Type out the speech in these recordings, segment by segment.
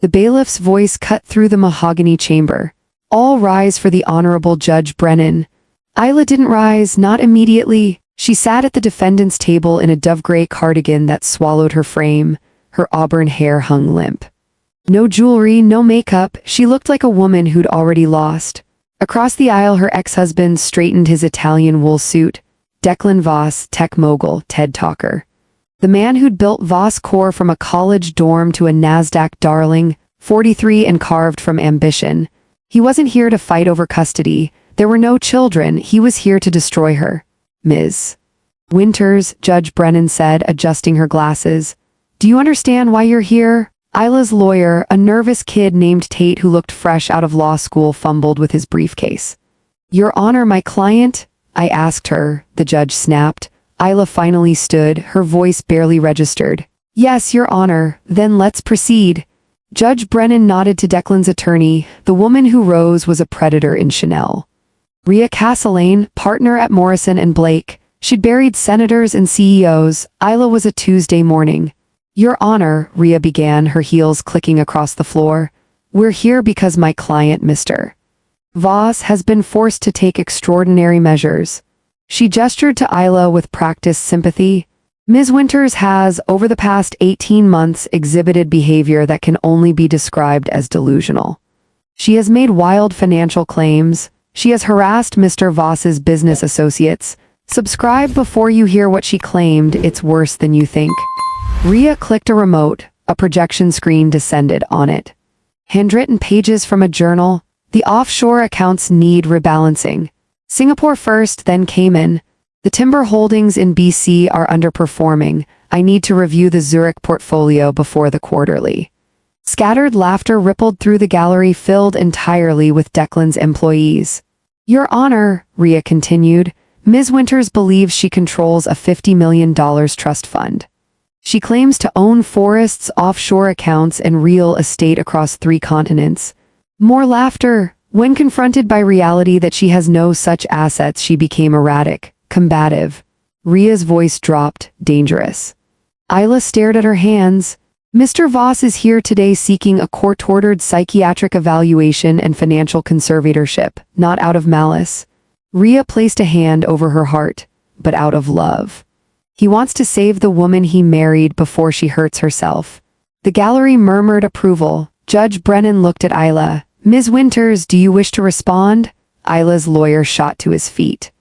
The bailiff's voice cut through the mahogany chamber. "All rise for the Honorable Judge Brennan." Isla didn't rise, not immediately. She sat at the defendant's table in a dove-gray cardigan that swallowed her frame. Her auburn hair hung limp. No jewelry, no makeup, she looked like a woman who'd already lost. Across the aisle, her ex-husband straightened his Italian wool suit. Declan Voss, tech mogul, TED talker. The man who'd built Voss Corp from a college dorm to a NASDAQ darling, 43 and carved from ambition. He wasn't here to fight over custody. There were no children. He was here to destroy her. "Ms. Winters," Judge Brennan said, adjusting her glasses. "Do you understand why you're here?" Isla's lawyer, a nervous kid named Tate who looked fresh out of law school, fumbled with his briefcase. "Your Honor, my client?" "I asked her," the judge snapped. Isla finally stood, her voice barely registered. "Yes, Your Honor, then let's proceed." Judge Brennan nodded to Declan's attorney. The woman who rose was a predator in Chanel. Rhea Castlane, partner at Morrison and Blake. She'd buried senators and CEOs. Isla was a Tuesday morning. "Your Honor," Rhea began, her heels clicking across the floor. "We're here because my client, Mr. Voss, has been forced to take extraordinary measures." She gestured to Isla with practiced sympathy. "Ms. Winters has, over the past 18 months, exhibited behavior that can only be described as delusional. She has made wild financial claims. She has harassed Mr. Voss's business associates. Subscribe before you hear what she claimed. It's worse than you think." Rhea clicked a remote. A projection screen descended on it. Handwritten pages from a journal. "The offshore accounts need rebalancing. Singapore first, then Cayman. The timber holdings in BC are underperforming. I need to review the Zurich portfolio before the quarterly." Scattered laughter rippled through the gallery, filled entirely with Declan's employees. "Your Honor," Rhea continued, "Ms. Winters believes she controls a $50 million trust fund. She claims to own forests, offshore accounts, and real estate across 3 continents." More laughter. When confronted by reality that she has no such assets, she became erratic, combative. Rhea's voice dropped, dangerous. Isla stared at her hands. "Mr. Voss is here today seeking a court-ordered psychiatric evaluation and financial conservatorship, not out of malice." Rhea placed a hand over her heart, but out of love. "He wants to save the woman he married before she hurts herself." The gallery murmured approval. Judge Brennan looked at Isla. "Ms. Winters, do you wish to respond?" Isla's lawyer shot to his feet.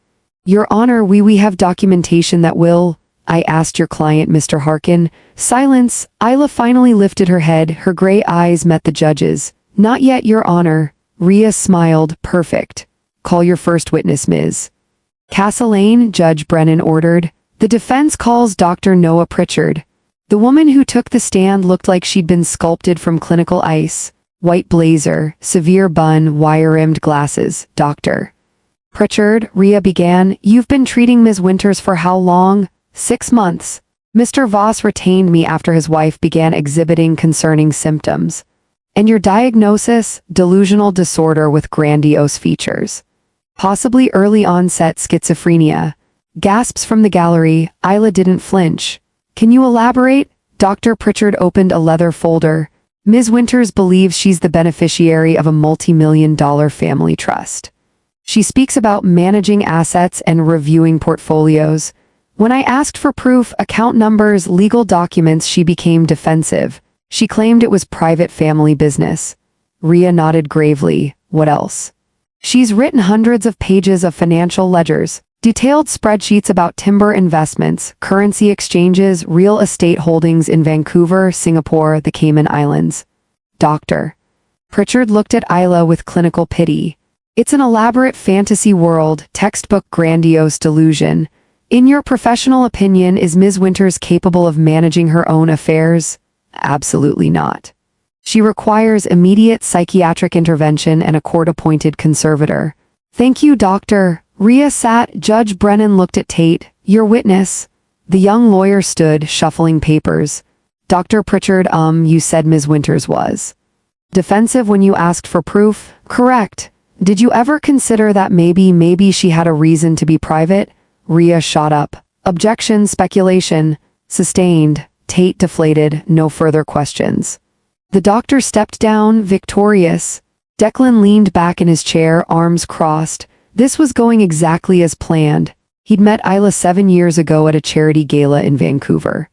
"Your Honor, we have documentation that will—" "I asked your client, Mr. Harkin." Silence. Isla finally lifted her head, her gray eyes met the judge's. "Not yet, Your Honor." Rhea smiled. "Perfect. Call your first witness, Ms. Castlane," Judge Brennan ordered. "The defense calls Dr. Noah Pritchard." The woman who took the stand looked like she'd been sculpted from clinical ice. White blazer, severe bun, wire-rimmed glasses. "Dr. Pritchard," Rhea began, "you've been treating Ms. Winters for how long?" 6 months. "Mr. Voss retained me after his wife began exhibiting concerning symptoms." "And your diagnosis?" "Delusional disorder with grandiose features. Possibly early-onset schizophrenia." Gasps from the gallery. Isla didn't flinch. "Can you elaborate?" Dr. Pritchard opened a leather folder. "Ms. Winters believes she's the beneficiary of a multi-million-dollar family trust. She speaks about managing assets and reviewing portfolios. When I asked for proof, account numbers, legal documents, she became defensive. She claimed it was private family business." Rhea nodded gravely. "What else?" "She's written hundreds of pages of financial ledgers, detailed spreadsheets about timber investments, currency exchanges, real estate holdings in Vancouver, Singapore, the Cayman Islands." Dr. Pritchard looked at Isla with clinical pity. "It's an elaborate fantasy world, textbook grandiose delusion. In your professional opinion, is Ms. Winters capable of managing her own affairs?" "Absolutely not. She requires immediate psychiatric intervention and a court-appointed conservator." "Thank you, Doctor." Rhea sat. Judge Brennan looked at Tate. "Your witness." The young lawyer stood, shuffling papers. "Dr. Pritchard, you said Ms. Winters was defensive when you asked for proof?" "Correct. Did you ever consider that maybe she had a reason to be private?" Rhea shot up. "Objection, speculation." Sustained. Tate deflated. No further questions. The doctor stepped down, victorious. Declan leaned back in his chair, arms crossed. This was going exactly as planned. He'd met Isla 7 years ago at a charity gala in Vancouver.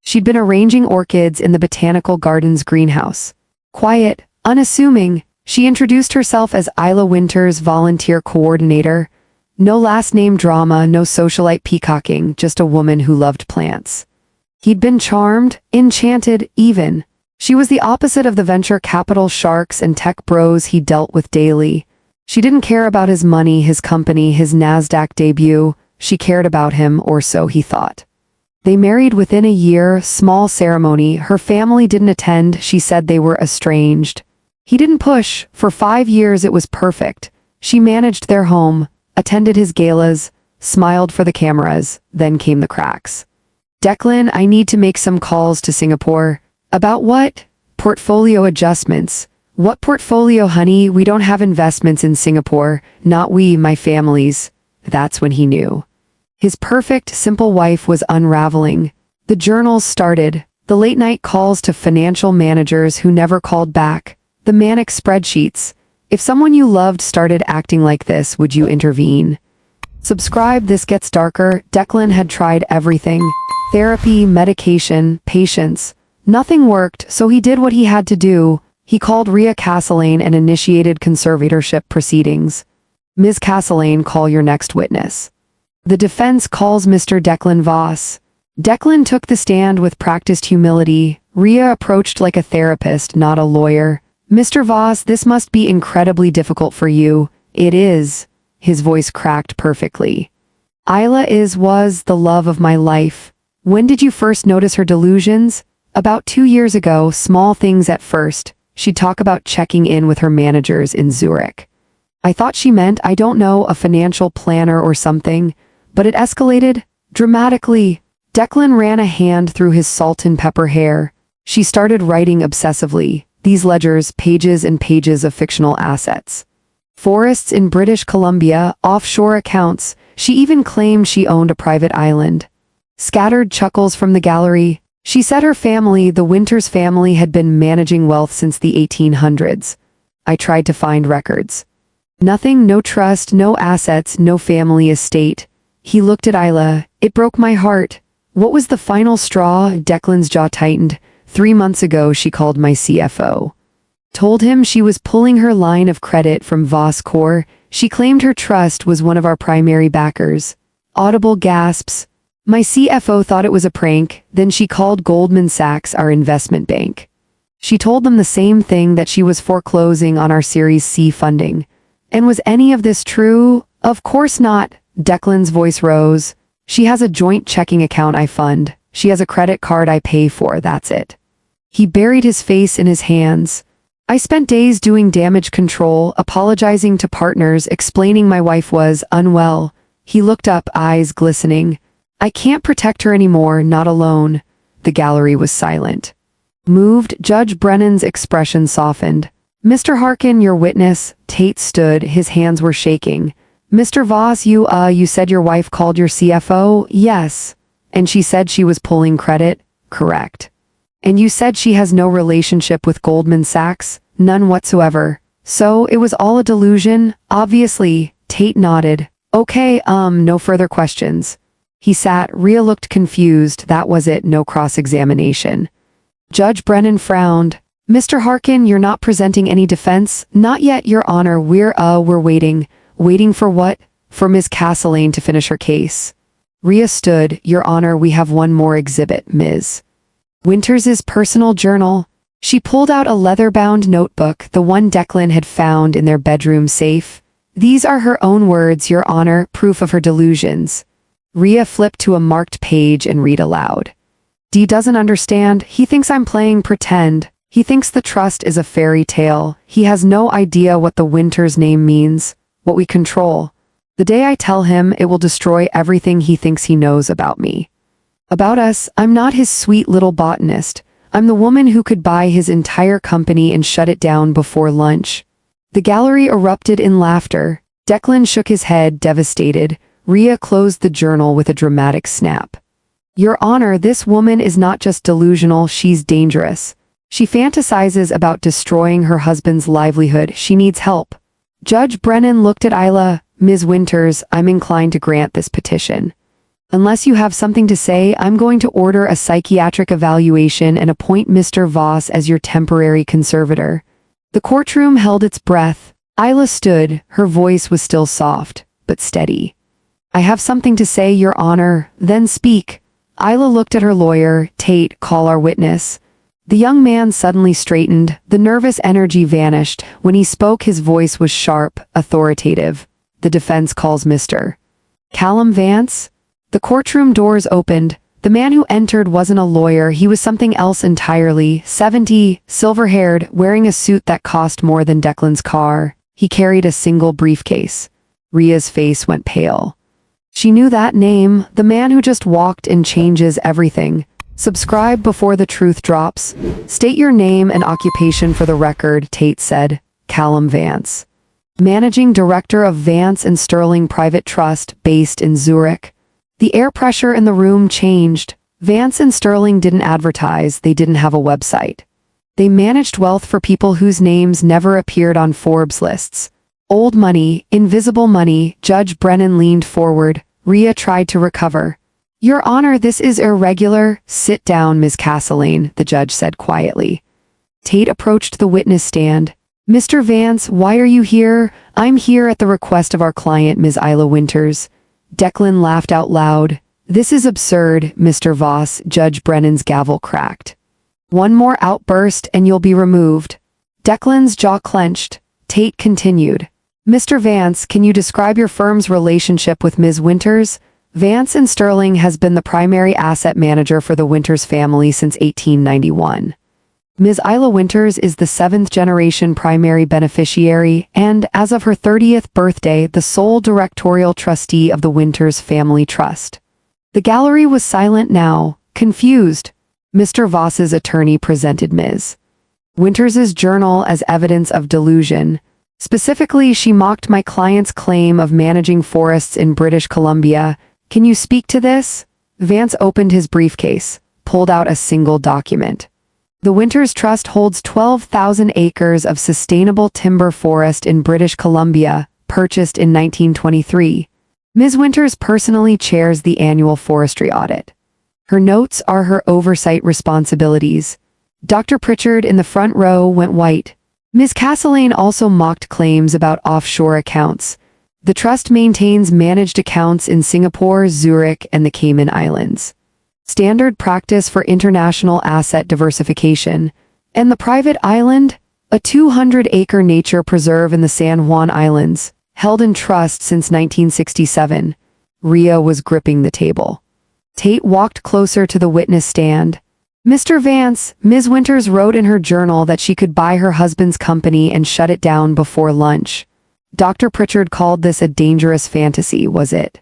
She'd been arranging orchids in the botanical gardens greenhouse. Quiet, unassuming, she introduced herself as Isla Winters, volunteer coordinator. No last name drama, no socialite peacocking, just a woman who loved plants. He'd been charmed, enchanted, even. She was the opposite of the venture capital sharks and tech bros he dealt with daily. She didn't care about his money, his company, his NASDAQ debut. She cared about him, or so he thought. They married within a year, small ceremony. Her family didn't attend, she said they were estranged. He didn't push. For 5 years it was perfect. She managed their home, attended his galas, smiled for the cameras, then came the cracks. Declan, I need to make some calls to Singapore. About what? Portfolio adjustments. What portfolio, honey? We don't have investments in Singapore. Not we, my families. That's when he knew. His perfect, simple wife was unraveling. The journals started. The late-night calls to financial managers who never called back. The manic spreadsheets. If someone you loved started acting like this, would you intervene? Subscribe, this gets darker. Declan had tried everything. Therapy, medication, patience. Nothing worked, so he did what he had to do. He called Ria Castlane and initiated conservatorship proceedings. Ms. Castlane, call your next witness. The defense calls Mr. Declan Voss. Declan took the stand with practiced humility. Ria approached like a therapist, not a lawyer. Mr. Voss, this must be incredibly difficult for you. It is. His voice cracked perfectly. Isla was the love of my life. When did you first notice her delusions? About 2 years ago, small things at first. She'd talk about checking in with her managers in Zurich. I thought she meant, I don't know, a financial planner or something, but it escalated dramatically. Declan ran a hand through his salt and pepper hair. She started writing obsessively, these ledgers, pages and pages of fictional assets. Forests in British Columbia, offshore accounts. She even claimed she owned a private island. Scattered chuckles from the gallery. She said her family, the Winters family, had been managing wealth since the 1800s. I tried to find records. Nothing, no trust, no assets, no family estate. He looked at Isla. It broke my heart. What was the final straw? Declan's jaw tightened. 3 months ago, she called my CFO. Told him she was pulling her line of credit from Voss Corp. She claimed her trust was one of our primary backers. Audible gasps. My CFO thought it was a prank, then she called Goldman Sachs, our investment bank. She told them the same thing, that she was foreclosing on our Series C funding. And was any of this true? Of course not. Declan's voice rose. She has a joint checking account I fund. She has a credit card I pay for, that's it. He buried his face in his hands. I spent days doing damage control, apologizing to partners, explaining my wife was unwell. He looked up, eyes glistening. I can't protect her anymore, not alone. The gallery was silent. Moved, Judge Brennan's expression softened. Mr. Harkin, your witness. Tate stood, his hands were shaking. Mr. Voss, you said your wife called your CFO? Yes. And she said she was pulling credit? Correct. And you said she has no relationship with Goldman Sachs? None whatsoever. So it was all a delusion? Obviously. Tate nodded. Okay, no further questions. He sat. Ria looked confused. That was it, no cross-examination. Judge Brennan frowned. Mr. Harkin, you're not presenting any defense? Not yet, Your Honor. We're waiting. Waiting for what? For Ms. Castlane to finish her case. Ria stood. Your Honor, we have one more exhibit, Ms. Winters's personal journal. She pulled out a leather-bound notebook, the one Declan had found in their bedroom safe. These are her own words, Your Honor, proof of her delusions. Ria flipped to a marked page and read aloud. Dee doesn't understand. He thinks I'm playing pretend. He thinks the trust is a fairy tale. He has no idea what the Winters name means, what we control. The day I tell him, it will destroy everything he thinks he knows about me. About us, I'm not his sweet little botanist. I'm the woman who could buy his entire company and shut it down before lunch. The gallery erupted in laughter. Declan shook his head, devastated. Ria closed the journal with a dramatic snap. Your Honor, this woman is not just delusional, she's dangerous. She fantasizes about destroying her husband's livelihood. She needs help. Judge Brennan looked at Isla. Ms. Winters, I'm inclined to grant this petition. Unless you have something to say, I'm going to order a psychiatric evaluation and appoint Mr. Voss as your temporary conservator. The courtroom held its breath. Isla stood. Her voice was still soft, but steady. I have something to say, Your Honor. Then speak. Isla looked at her lawyer. Tate, call our witness. The young man suddenly straightened. The nervous energy vanished. When he spoke, his voice was sharp, authoritative. The defense calls Mr. Callum Vance. The courtroom doors opened. The man who entered wasn't a lawyer, he was something else entirely. 70, silver-haired, wearing a suit that cost more than Declan's car. He carried a single briefcase. Ria's face went pale. She knew that name, the man who just walked and changes everything. Subscribe before the truth drops. State your name and occupation for the record, Tate said. Callum Vance. Managing Director of Vance and Sterling Private Trust, based in Zurich. The air pressure in the room changed. Vance and Sterling didn't advertise, they didn't have a website. They managed wealth for people whose names never appeared on Forbes lists. Old money, invisible money. Judge Brennan leaned forward. Ria tried to recover. Your Honor, this is irregular. Sit down, Ms. Castellane, the judge said quietly. Tate approached the witness stand. Mr. Vance, why are you here? I'm here at the request of our client, Ms. Isla Winters. Declan laughed out loud. This is absurd, Mr. Voss. Judge Brennan's gavel cracked. One more outburst and you'll be removed. Declan's jaw clenched. Tate continued. Mr. Vance, can you describe your firm's relationship with Ms. Winters? Vance and Sterling has been the primary asset manager for the Winters family since 1891. Ms. Isla Winters is the seventh-generation primary beneficiary and, as of her 30th birthday, the sole directorial trustee of the Winters Family Trust. The gallery was silent now, confused. Mr. Voss's attorney presented Ms. Winters's journal as evidence of delusion. Specifically, she mocked my client's claim of managing forests in British Columbia. Can you speak to this? Vance opened his briefcase, pulled out a single document. The Winters Trust holds 12,000 acres of sustainable timber forest in British Columbia, purchased in 1923. Ms. Winters personally chairs the annual forestry audit. Her notes are her oversight responsibilities. Dr. Pritchard in the front row went white. Ms. Castellane also mocked claims about offshore accounts. The trust maintains managed accounts in Singapore, Zurich, and the Cayman Islands. Standard practice for international asset diversification. And the private island? A 200-acre nature preserve in the San Juan Islands, held in trust since 1967. Ria was gripping the table. Tate walked closer to the witness stand. Mr. Vance, Ms. Winters wrote in her journal that she could buy her husband's company and shut it down before lunch. Dr. Pritchard called this a dangerous fantasy, was it?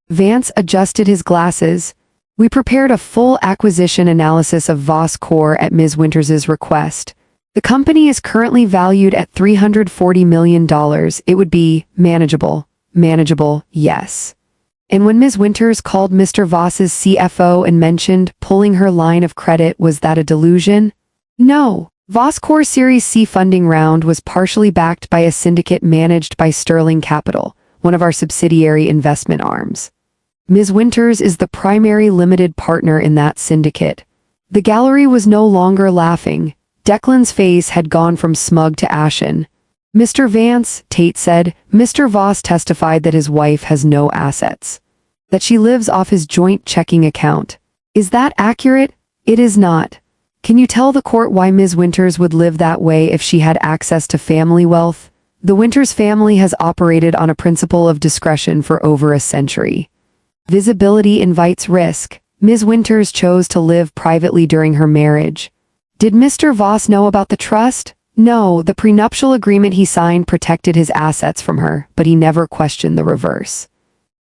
Vance adjusted his glasses. We prepared a full acquisition analysis of Voss Corp at Ms. Winters's request. The company is currently valued at $340 million. It would be manageable. Manageable, yes. And when Ms. Winters called Mr. Voss's CFO and mentioned pulling her line of credit, was that a delusion? No. Voss Corp Series C funding round was partially backed by a syndicate managed by Sterling Capital, one of our subsidiary investment arms. Ms. Winters is the primary limited partner in that syndicate. The gallery was no longer laughing. Declan's face had gone from smug to ashen. Mr. Vance, Tate said, Mr. Voss testified that his wife has no assets. That she lives off his joint checking account. Is that accurate? It is not. Can you tell the court why Ms. Winters would live that way if she had access to family wealth? The Winters family has operated on a principle of discretion for over a century. Visibility invites risk. Ms. Winters chose to live privately during her marriage. Did Mr. Voss know about the trust? No, the prenuptial agreement he signed protected his assets from her, but he never questioned the reverse.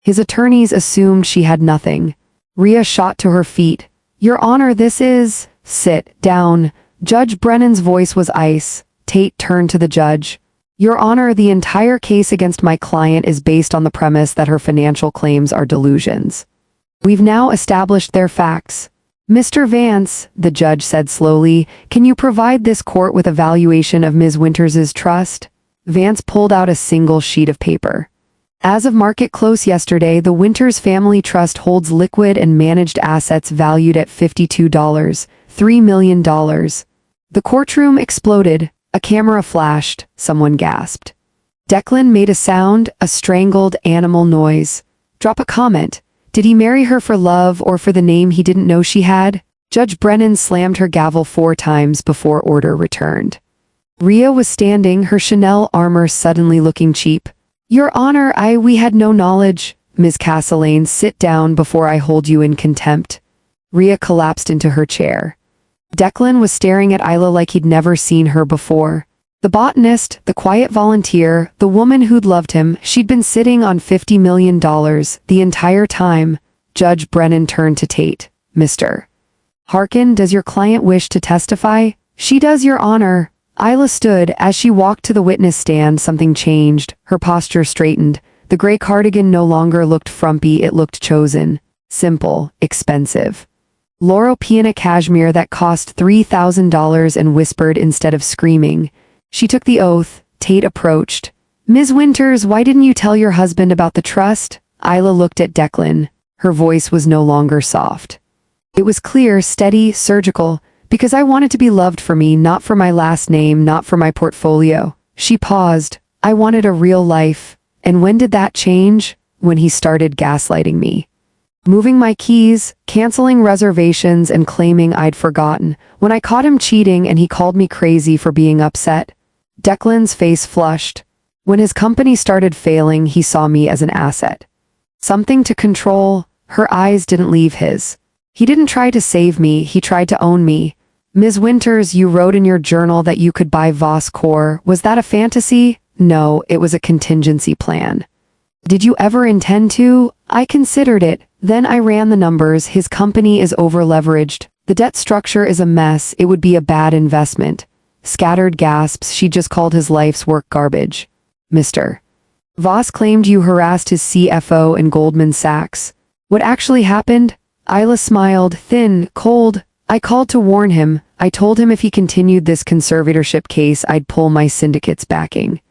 His attorneys assumed she had nothing. Ria shot to her feet. Your Honor, this is... Sit down. Judge Brennan's voice was ice. Tate turned to the judge. Your Honor, the entire case against my client is based on the premise that her financial claims are delusions. We've now established their facts. Mr. Vance, the judge said slowly, can you provide this court with a valuation of Ms. Winters's trust? Vance pulled out a single sheet of paper. As of market close yesterday, the Winters Family Trust holds liquid and managed assets valued at $3 million. The courtroom exploded. A camera flashed. Someone gasped. Declan made a sound, a strangled animal noise. Drop a comment. Did he marry her for love or for the name he didn't know she had? Judge Brennan slammed her gavel 4 times before order returned. Rhea was standing, her Chanel armor suddenly looking cheap. Your Honor, we had no knowledge. Ms. Castellane, sit down before I hold you in contempt. Rhea collapsed into her chair. Declan was staring at Isla like he'd never seen her before. The botanist, the quiet volunteer, the woman who'd loved him, she'd been sitting on $50 million the entire time. Judge Brennan turned to Tate. Mr. Harkin, does your client wish to testify? She does, Your Honor. Isla stood. As she walked to the witness stand, something changed. Her posture straightened. The gray cardigan no longer looked frumpy, it looked chosen. Simple, expensive. Laurel Piana cashmere that cost $3,000 and whispered instead of screaming. She took the oath. Tate approached. Ms. Winters, why didn't you tell your husband about the trust? Isla looked at Declan. Her voice was no longer soft. It was clear, steady, surgical. Because I wanted to be loved for me, not for my last name, not for my portfolio. She paused. I wanted a real life. And when did that change? When he started gaslighting me. Moving my keys, canceling reservations, and claiming I'd forgotten. When I caught him cheating and he called me crazy for being upset. Declan's face flushed. When his company started failing, he saw me as an asset. Something to control. Her eyes didn't leave his. He didn't try to save me, he tried to own me. Ms. Winters, you wrote in your journal that you could buy Voss Core. Was that a fantasy? No, it was a contingency plan. Did you ever intend to? I considered it. Then I ran the numbers. His company is over-leveraged. The debt structure is a mess. It would be a bad investment. Scattered gasps. She just called his life's work garbage. Mr. Voss claimed you harassed his CFO in Goldman Sachs. What actually happened? Isla smiled, thin, cold. I called to warn him. I told him if he continued this conservatorship case, I'd pull my syndicate's backing.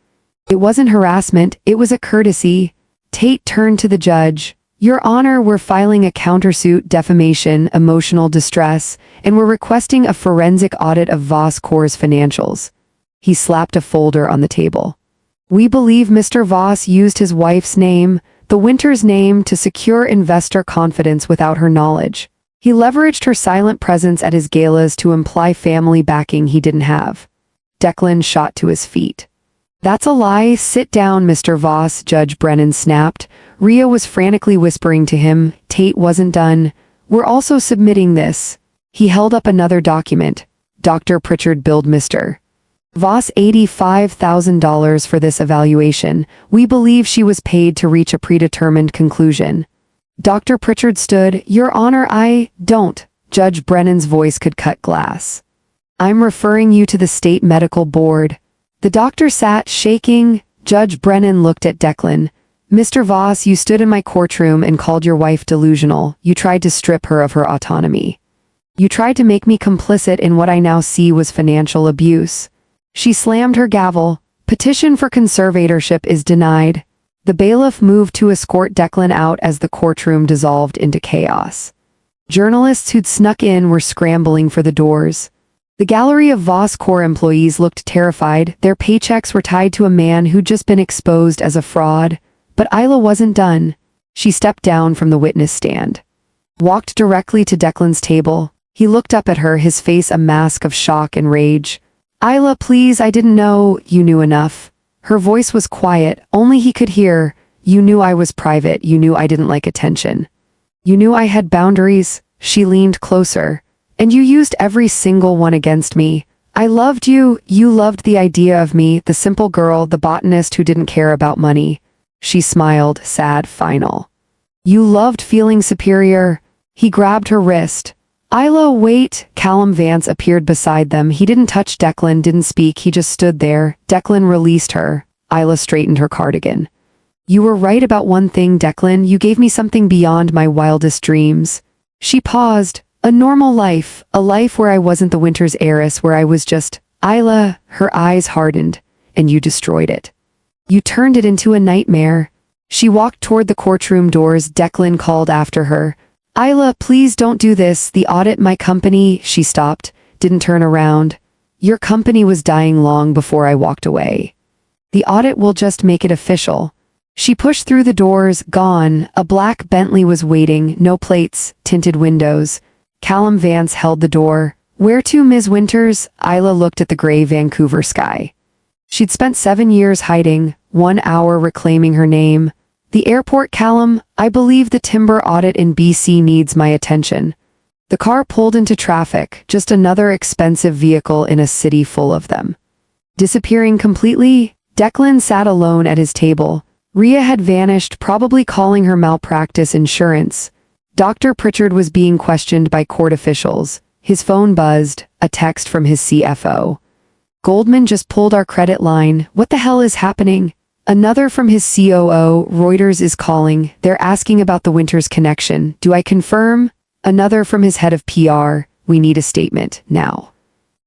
It wasn't harassment, it was a courtesy. Tate turned to the judge. Your Honor, we're filing a countersuit, defamation, emotional distress, and we're requesting a forensic audit of Voss Core's financials. He slapped a folder on the table. We believe Mr. Voss used his wife's name, the Winters name, to secure investor confidence without her knowledge. He leveraged her silent presence at his galas to imply family backing he didn't have. Declan shot to his feet. That's a lie. Sit down, Mr. Voss, Judge Brennan snapped. Rhea was frantically whispering to him. Tate wasn't done. We're also submitting this. He held up another document. Dr. Pritchard billed Mr. Voss $85,000 for this evaluation. We believe she was paid to reach a predetermined conclusion. Dr. Pritchard stood. Your Honor, I don't. Judge Brennan's voice could cut glass. I'm referring you to the State Medical Board. The doctor sat, shaking. Judge Brennan looked at Declan. Mr. Voss, you stood in my courtroom and called your wife delusional. You tried to strip her of her autonomy. You tried to make me complicit in what I now see was financial abuse. She slammed her gavel. Petition for conservatorship is denied. The bailiff moved to escort Declan out as the courtroom dissolved into chaos. Journalists who'd snuck in were scrambling for the doors. The gallery of Voss Core employees looked terrified. Their paychecks were tied to a man who'd just been exposed as a fraud. But Isla wasn't done. She stepped down from the witness stand. Walked directly to Declan's table. He looked up at her, his face a mask of shock and rage. Isla, please, I didn't know. You knew enough. Her voice was quiet, only he could hear. You knew I was private, you knew I didn't like attention. You knew I had boundaries. She leaned closer. And you used every single one against me. I loved you, you loved the idea of me, the simple girl, the botanist who didn't care about money. She smiled, sad, final. You loved feeling superior. He grabbed her wrist. Isla, wait. Callum Vance appeared beside them. He didn't touch Declan, didn't speak, he just stood there. Declan released her. Isla straightened her cardigan. You were right about one thing, Declan. You gave me something beyond my wildest dreams. She paused. A normal life, a life where I wasn't the Winter's heiress, where I was just Isla. Her eyes hardened. And you destroyed it. You turned it into a nightmare. She walked toward the courtroom doors. Declan called after her. Isla, please don't do this. The audit, my company. She stopped, didn't turn around. Your company was dying long before I walked away. The audit will just make it official. She pushed through the doors, gone. A black Bentley was waiting, no plates, tinted windows. Callum Vance held the door. Where to, Ms. Winters? Isla looked at the gray Vancouver sky. She'd spent 7 years hiding, 1 hour reclaiming her name. The airport, Callum. I believe the timber audit in BC needs my attention. The car pulled into traffic, just another expensive vehicle in a city full of them. Disappearing completely, Declan sat alone at his table. Rhea had vanished, probably calling her malpractice insurance. Dr. Pritchard was being questioned by court officials. His phone buzzed, a text from his CFO. Goldman just pulled our credit line. What the hell is happening? Another from his COO. Reuters is calling. They're asking about the Winters connection. Do I confirm? Another from his head of PR. We need a statement, now.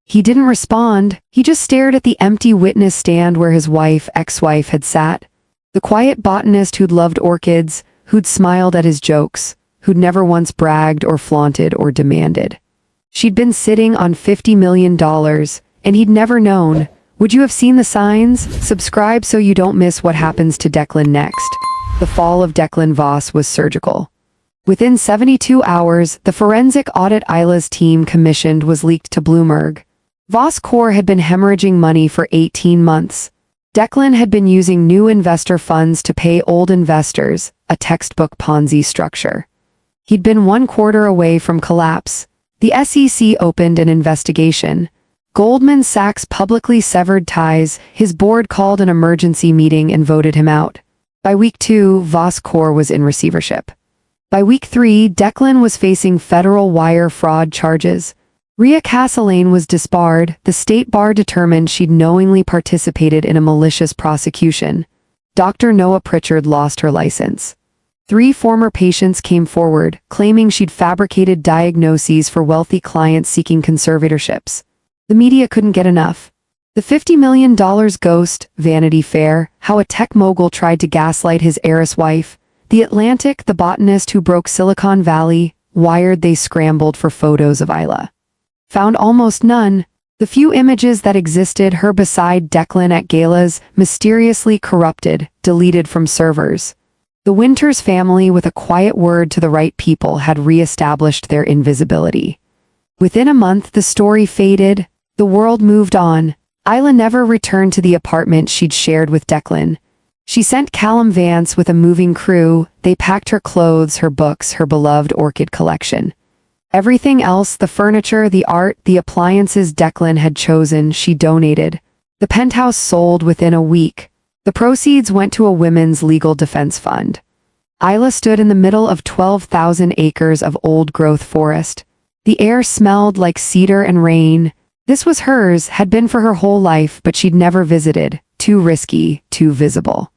He didn't respond. He just stared at the empty witness stand where his ex-wife had sat. The quiet botanist who'd loved orchids, who'd smiled at his jokes, who'd never once bragged or flaunted or demanded. She'd been sitting on $50 million, and he'd never known. Would you have seen the signs? Subscribe so you don't miss what happens to Declan next. The fall of Declan Voss was surgical. Within 72 hours, the forensic audit Isla's team commissioned was leaked to Bloomberg. Voss Corp had been hemorrhaging money for 18 months. Declan had been using new investor funds to pay old investors, a textbook Ponzi structure. He'd been 1 quarter away from collapse. The SEC opened an investigation. Goldman Sachs publicly severed ties. His board called an emergency meeting and voted him out. By week 2, Voss Corp was in receivership. By week 3, Declan was facing federal wire fraud charges. Rhea Castellane was disbarred. The state bar determined she'd knowingly participated in a malicious prosecution. Dr. Noah Pritchard lost her license. 3 former patients came forward, claiming she'd fabricated diagnoses for wealthy clients seeking conservatorships. The media couldn't get enough. The $50 million ghost, Vanity Fair, how a tech mogul tried to gaslight his heiress wife. The Atlantic, the botanist who broke Silicon Valley. Wired, they scrambled for photos of Isla. Found almost none. The few images that existed, her beside Declan at galas, mysteriously corrupted, deleted from servers. The Winters family, with a quiet word to the right people, had re-established their invisibility. Within a month, the story faded. The world moved on. Isla never returned to the apartment she'd shared with Declan. She sent Callum Vance with a moving crew. They packed her clothes, her books, her beloved orchid collection. Everything else, the furniture, the art, the appliances Declan had chosen, she donated. The penthouse sold within a week. The proceeds went to a women's legal defense fund. Isla stood in the middle of 12,000 acres of old-growth forest. The air smelled like cedar and rain. This was hers, had been for her whole life, but she'd never visited. Too risky, too visible.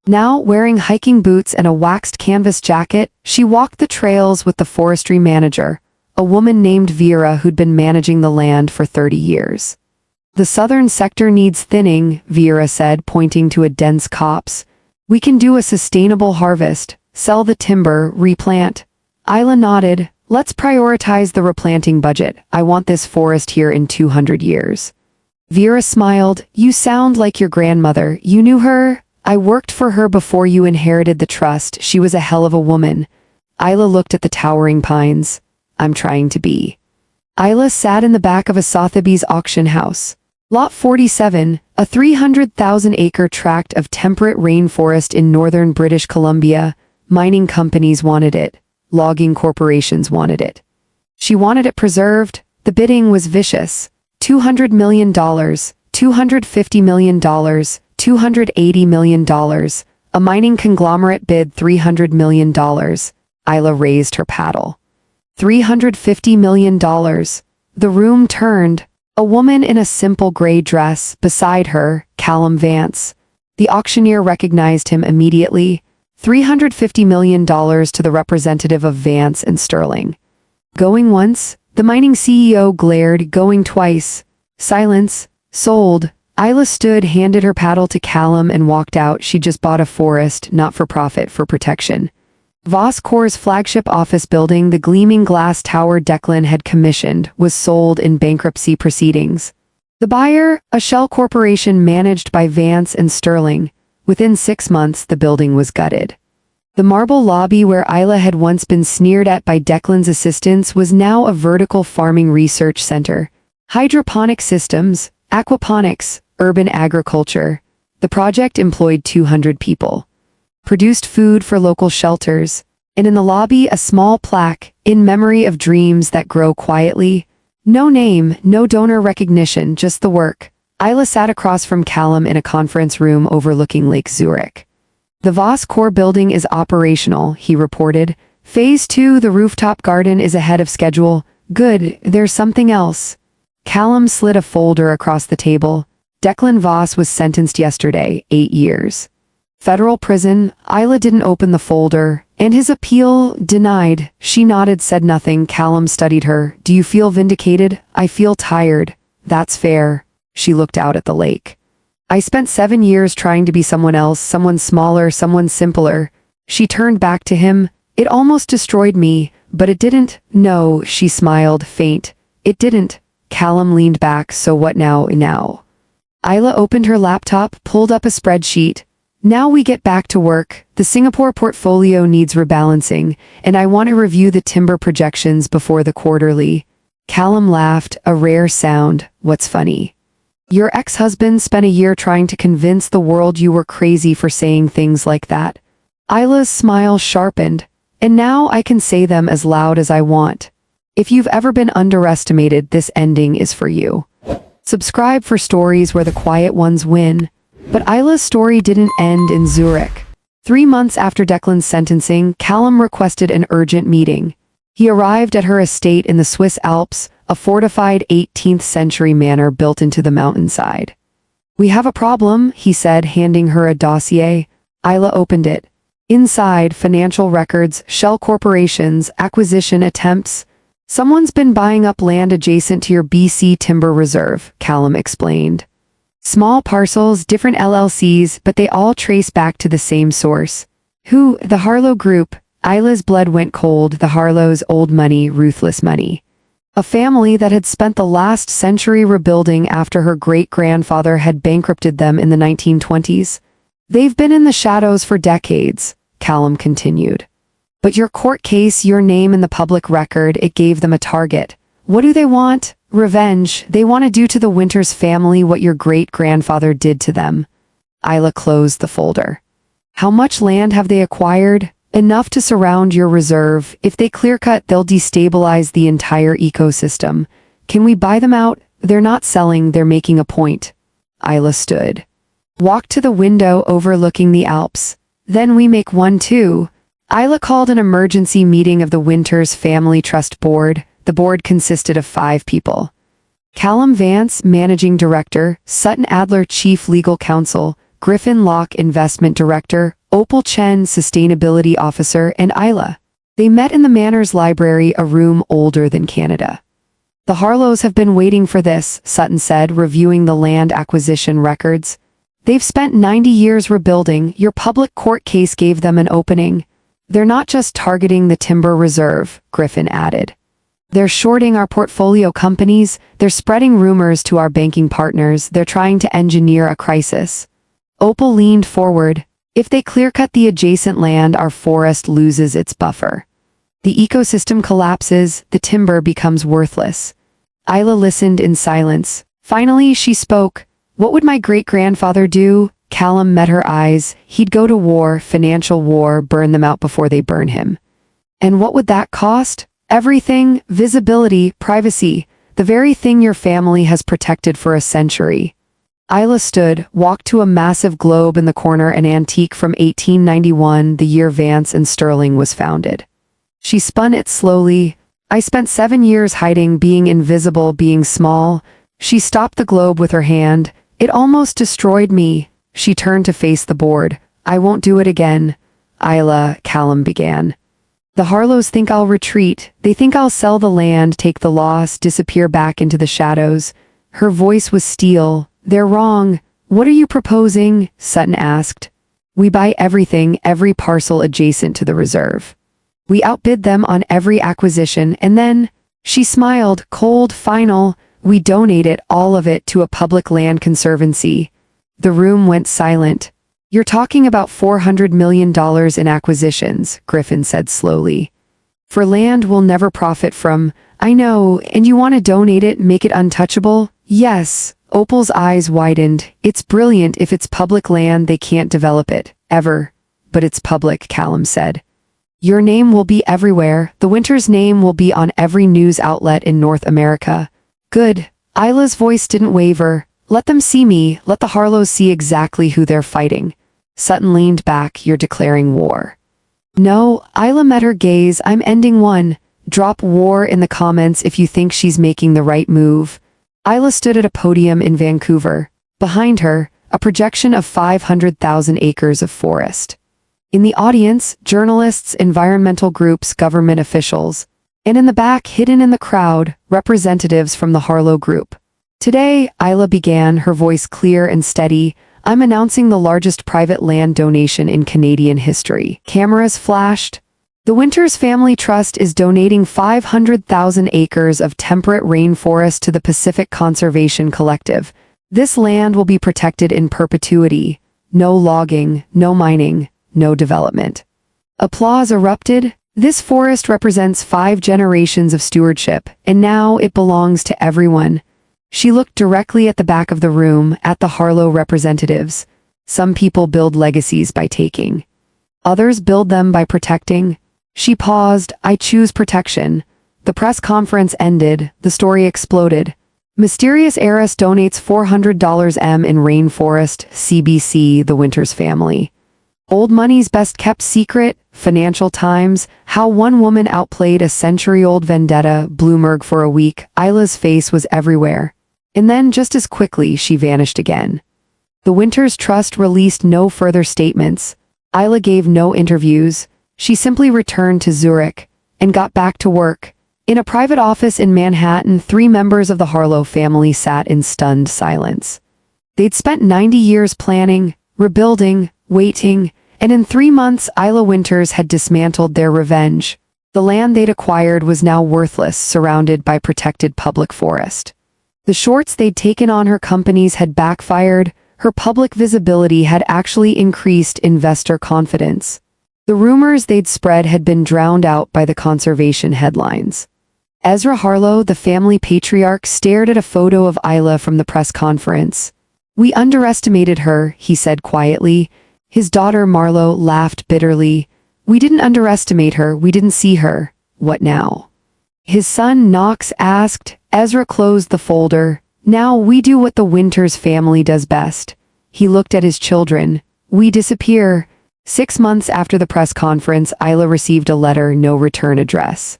Now, wearing hiking boots and a waxed canvas jacket, she walked the trails with the forestry manager, a woman named Vera who'd been managing the land for 30 years. The southern sector needs thinning, Vera said, pointing to a dense copse. We can do a sustainable harvest, sell the timber, replant. Isla nodded. Let's prioritize the replanting budget. I want this forest here in 200 years. Vera smiled. You sound like your grandmother. You knew her? I worked for her before you inherited the trust. She was a hell of a woman. Isla looked at the towering pines. I'm trying to be. Isla sat in the back of a Sotheby's auction house. Lot 47, a 300,000-acre tract of temperate rainforest in northern British Columbia. Mining companies wanted it. Logging corporations wanted it. She wanted it preserved. The bidding was vicious. $200 million, $250 million, $280 million. A mining conglomerate bid $300 million. Isla raised her paddle. $350 million. The room turned. A woman in a simple gray dress, beside her, Callum Vance. The auctioneer recognized him immediately. $350 million to the representative of Vance and Sterling. Going once, the mining CEO glared, going twice. Silence. Sold. Isla stood, handed her paddle to Callum and walked out. She just bought a forest, not for profit, for protection. Voss Corps' flagship office building, the gleaming glass tower Declan had commissioned, was sold in bankruptcy proceedings. The buyer, a shell corporation managed by Vance and Sterling. Within 6 months, the building was gutted. The marble lobby where Isla had once been sneered at by Declan's assistants was now a vertical farming research center. Hydroponic systems, aquaponics, urban agriculture. The project employed 200 people. Produced food for local shelters, and in the lobby a small plaque, in memory of dreams that grow quietly. No name, no donor recognition, just the work. Isla sat across from Callum in a conference room overlooking Lake Zurich. The Voss Corps building is operational, he reported. Phase 2, the rooftop garden, is ahead of schedule. Good, there's something else. Callum slid a folder across the table. Declan Voss was sentenced yesterday, 8 years. Federal prison. Isla didn't open the folder, and his appeal denied. She nodded, said nothing. Callum studied her. Do you feel vindicated? I feel tired. That's fair. She looked out at the lake. I spent 7 years trying to be someone else, someone smaller, someone simpler. She turned back to him. It almost destroyed me, but it didn't. No, she smiled, faint. It didn't. Callum leaned back. So what now? Isla opened her laptop, pulled up a spreadsheet. Now we get back to work. The Singapore portfolio needs rebalancing, and I want to review the timber projections before the quarterly. Callum laughed, a rare sound. What's funny? Your ex-husband spent a year trying to convince the world you were crazy for saying things like that. Isla's smile sharpened. And now I can say them as loud as I want. If you've ever been underestimated, this ending is for you. Subscribe for stories where the quiet ones win. But Isla's story didn't end in Zurich. 3 months after Declan's sentencing, Callum requested an urgent meeting. He arrived at her estate in the Swiss Alps, a fortified 18th century manor built into the mountainside. We have a problem, he said, handing her a dossier. Isla opened it. Inside, financial records, shell corporations, acquisition attempts. Someone's been buying up land adjacent to your BC timber reserve, Callum explained. Small parcels, different LLCs, but they all trace back to the same source. Who? The Harlow Group. Isla's blood went cold. The Harlows, old money, ruthless money. A family that had spent the last century rebuilding after her great-grandfather had bankrupted them in the 1920s. They've been in the shadows for decades, Callum continued. But your court case, your name in the public record, it gave them a target. What do they want? Revenge. They want to do to the Winters family what your great-grandfather did to them. Isla closed the folder. How much land have they acquired? Enough to surround your reserve. If they clear-cut, they'll destabilize the entire ecosystem. Can we buy them out? They're not selling, they're making a point. Isla stood. Walked to the window overlooking the Alps. Then we make one too. Isla called an emergency meeting of the Winters Family Trust Board. The board consisted of 5 people. Callum Vance, Managing Director, Sutton Adler, Chief Legal Counsel, Griffin Locke, Investment Director, Opal Chen, Sustainability Officer, and Isla. They met in the Manor's library, a room older than Canada. The Harlows have been waiting for this, Sutton said, reviewing the land acquisition records. They've spent 90 years rebuilding. Your public court case gave them an opening. They're not just targeting the timber reserve, Griffin added. They're shorting our portfolio companies, they're spreading rumors to our banking partners, they're trying to engineer a crisis. Opal leaned forward. If they clear-cut the adjacent land, our forest loses its buffer. The ecosystem collapses, the timber becomes worthless. Isla listened in silence. Finally, she spoke. What would my great-grandfather do? Callum met her eyes. He'd go to war, financial war, burn them out before they burn him. And what would that cost? Everything, visibility, privacy, the very thing your family has protected for a century. Isla stood, walked to a massive globe in the corner, an antique from 1891, the year Vance and Sterling was founded. She spun it slowly. I spent 7 years hiding, being invisible, being small. She stopped the globe with her hand. It almost destroyed me. She turned to face the board. I won't do it again. Isla, Callum began. The Harlows think I'll retreat. They think I'll sell the land, take the loss, disappear back into the shadows. Her voice was steel. They're wrong. What are you proposing? Sutton asked. We buy everything, every parcel adjacent to the reserve. We outbid them on every acquisition, and then, she smiled, cold, final, we donate it, all of it, to a public land conservancy. The room went silent. You're talking about $400 million in acquisitions, Griffin said slowly. For land we'll never profit from. I know, and you want to donate it, make it untouchable? Yes. Opal's eyes widened. It's brilliant. If it's public land, they can't develop it. Ever. But it's public, Callum said. Your name will be everywhere. The Winters' name will be on every news outlet in North America. Good. Isla's voice didn't waver. Let them see me. Let the Harlows see exactly who they're fighting. Sutton leaned back. You're declaring war. No, Isla met her gaze. I'm ending one. Drop war in the comments if you think she's making the right move. Isla stood at a podium in Vancouver. Behind her, a projection of 500,000 acres of forest. In the audience, journalists, environmental groups, government officials. And in the back, hidden in the crowd, representatives from the Harlow Group. Today, Isla began, her voice clear and steady. I'm announcing the largest private land donation in Canadian history. Cameras flashed. The Winters Family Trust is donating 500,000 acres of temperate rainforest to the Pacific Conservation Collective. This land will be protected in perpetuity. No logging, no mining, no development. Applause erupted. This forest represents 5 generations of stewardship, and now it belongs to everyone. She looked directly at the back of the room, at the Harlow representatives. Some people build legacies by taking. Others build them by protecting. She paused. I choose protection. The press conference ended. The story exploded. Mysterious heiress donates $400 in rainforest, CBC, the Winters family. Old money's best kept secret, Financial Times, how one woman outplayed a century-old vendetta, Bloomberg for a week. Isla's face was everywhere. And then, just as quickly, she vanished again. The Winters Trust released no further statements. Isla gave no interviews. She simply returned to Zurich and got back to work. In a private office in Manhattan, 3 members of the Harlow family sat in stunned silence. They'd spent 90 years planning, rebuilding, waiting, and in 3 months Isla Winters had dismantled their revenge. The land they'd acquired was now worthless, surrounded by protected public forest. The shorts they'd taken on her companies had backfired. Her public visibility had actually increased investor confidence. The rumors they'd spread had been drowned out by the conservation headlines. Ezra Harlow, the family patriarch, stared at a photo of Isla from the press conference. We underestimated her, he said quietly. His daughter Marlo laughed bitterly. We didn't underestimate her, we didn't see her. What now? His son Knox asked. Ezra closed the folder. Now we do what the Winters family does best. He looked at his children. We disappear. 6 months after the press conference, Isla received a letter, no return address.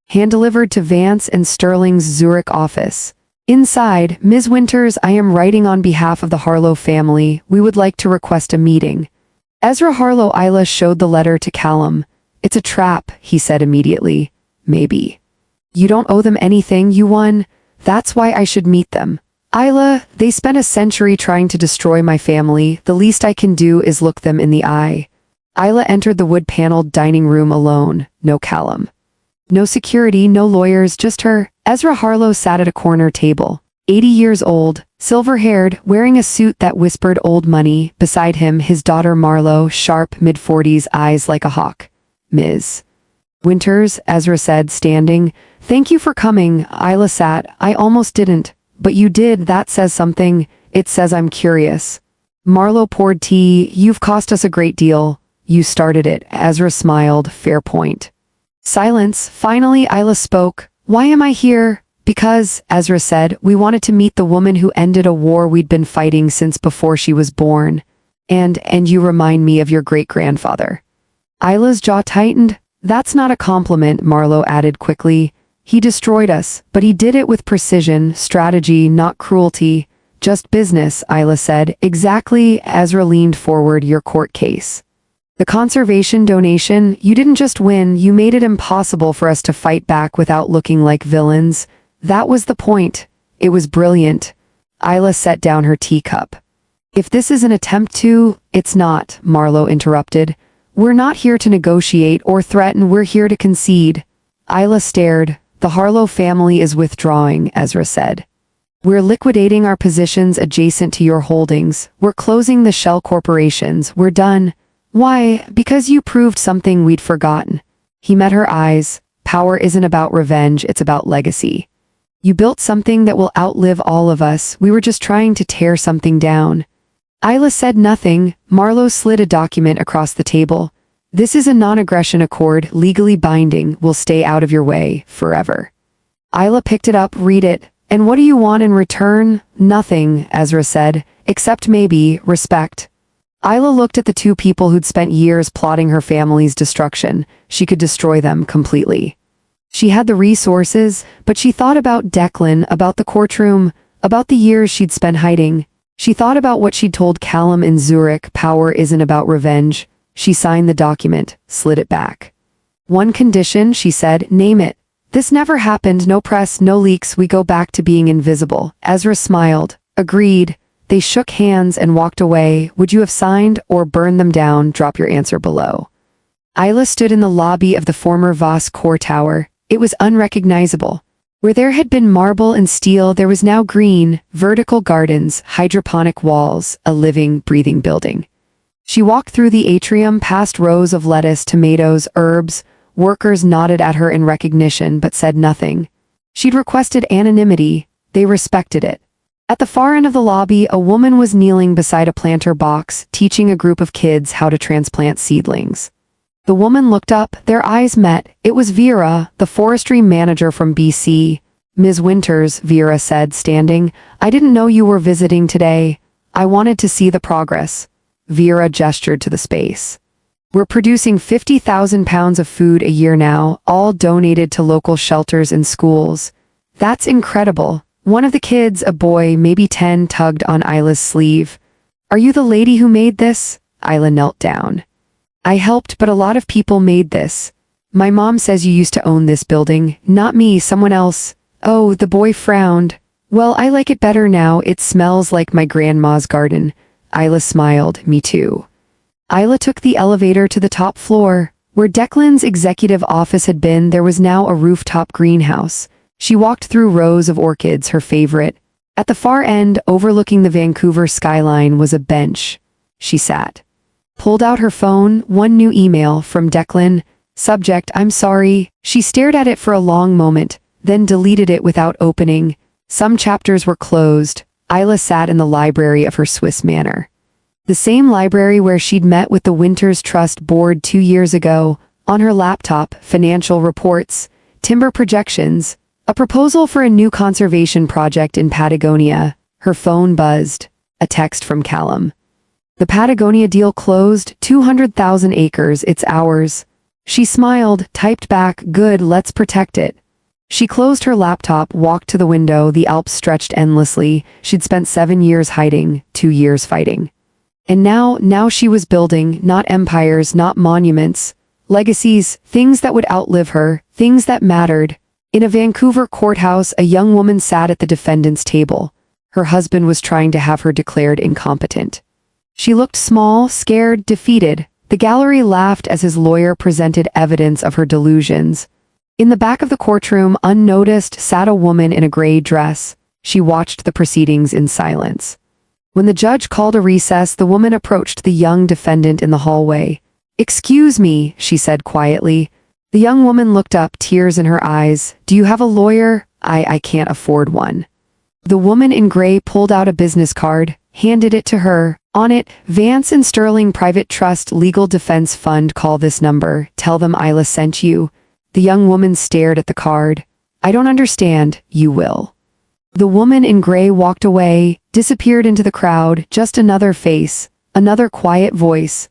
Hand-delivered to Vance and Sterling's Zurich office. Inside, Ms. Winters, I am writing on behalf of the Harlow family. We would like to request a meeting. Ezra Harlow. Isla showed the letter to Callum. It's a trap, he said immediately. Maybe. You don't owe them anything, you won. That's why I should meet them. Isla, they spent a century trying to destroy my family. The least I can do is look them in the eye. Isla entered the wood-paneled dining room alone. No Callum. No security, no lawyers, just her. Ezra Harlow sat at a corner table. 80 years old, silver-haired, wearing a suit that whispered old money. Beside him, his daughter Marlo, sharp, mid-40s, eyes like a hawk. Ms. Winters, Ezra said, standing. Thank you for coming. Isla sat. I almost didn't. But you did. That says something. It says I'm curious. Marlo poured tea. You've cost us a great deal. You started it. Ezra smiled. Fair point. Silence. Finally, Isla spoke. Why am I here? Because, Ezra said, we wanted to meet the woman who ended a war we'd been fighting since before she was born. And you remind me of your great-grandfather. Isla's jaw tightened. That's not a compliment, Marlo added quickly. He destroyed us, but he did it with precision, strategy, not cruelty. Just business, Isla said. Exactly. Ezra leaned forward. Your court case. The conservation donation, you didn't just win, you made it impossible for us to fight back without looking like villains. That was the point. It was brilliant. Isla set down her teacup. If this is an attempt to, it's not, Marlowe interrupted. We're not here to negotiate or threaten, we're here to concede. Isla stared. The Harlow family is withdrawing, Ezra said. We're liquidating our positions adjacent to your holdings. We're closing the shell corporations. We're done. Why? Because you proved something we'd forgotten. He met her eyes. Power isn't about revenge, it's about legacy. You built something that will outlive all of us. We were just trying to tear something down. Isla said nothing. Marlowe slid a document across the table. This is a non-aggression accord, legally binding, will stay out of your way, forever. Isla picked it up, read it. And what do you want in return? Nothing, Ezra said, except maybe, respect. Isla looked at the two people who'd spent years plotting her family's destruction. She could destroy them completely. She had the resources, but she thought about Declan, about the courtroom, about the years she'd spent hiding. She thought about what she'd told Callum in Zurich, power isn't about revenge. She signed the document, slid it back. One condition, she said, name it. This never happened, no press, no leaks, we go back to being invisible. Ezra smiled. Agreed. They shook hands and walked away. Would you have signed or burned them down? Drop your answer below. Isla stood in the lobby of the former Voss core tower. It was unrecognizable. Where there had been marble and steel, there was now green, vertical gardens, hydroponic walls, a living, breathing building. She walked through the atrium past rows of lettuce, tomatoes, herbs. Workers nodded at her in recognition but said nothing. She'd requested anonymity. They respected it. At the far end of the lobby, a woman was kneeling beside a planter box, teaching a group of kids how to transplant seedlings. The woman looked up, their eyes met. It was Vera, the forestry manager from BC. Ms. Winters, Vera said, standing. I didn't know you were visiting today. I wanted to see the progress. Vera gestured to the space. We're producing 50,000 pounds of food a year now, all donated to local shelters and schools. That's incredible. One of the kids, a boy, maybe 10, tugged on Isla's sleeve. Are you the lady who made this? Isla knelt down. I helped, but a lot of people made this. My mom says you used to own this building. Not me, someone else. Oh, the boy frowned. Well, I like it better now. It smells like my grandma's garden. Isla smiled. Me too. Isla took the elevator to the top floor. Where Declan's executive office had been, there was now a rooftop greenhouse. She walked through rows of orchids, her favorite. At the far end, overlooking the Vancouver skyline, was a bench. She sat. Pulled out her phone, one new email from Declan. Subject, I'm sorry. She stared at it for a long moment, then deleted it without opening. Some chapters were closed. Isla sat in the library of her Swiss manor. The same library where she'd met with the Winters Trust board 2 years ago. On her laptop, financial reports, timber projections, a proposal for a new conservation project in Patagonia. Her phone buzzed. A text from Callum. The Patagonia deal closed, 200,000 acres, it's ours. She smiled, typed back, good, let's protect it. She closed her laptop, walked to the window, the Alps stretched endlessly. She'd spent 7 years hiding, 2 years fighting. And now she was building, not empires, not monuments, legacies, things that would outlive her, things that mattered. In a Vancouver courthouse, a young woman sat at the defendant's table. Her husband was trying to have her declared incompetent. She looked small, scared, defeated. The gallery laughed as his lawyer presented evidence of her delusions. In the back of the courtroom, unnoticed, sat a woman in a gray dress. She watched the proceedings in silence. When the judge called a recess, the woman approached the young defendant in the hallway. Excuse me, she said quietly. The young woman looked up, tears in her eyes. Do you have a lawyer? I can't afford one. The woman in gray pulled out a business card, handed it to her. On it, Vance and Sterling Private Trust Legal Defense Fund, call this number, tell them Isla sent you. The young woman stared at the card. I don't understand, you will. The woman in gray walked away, disappeared into the crowd, just another face, another quiet voice.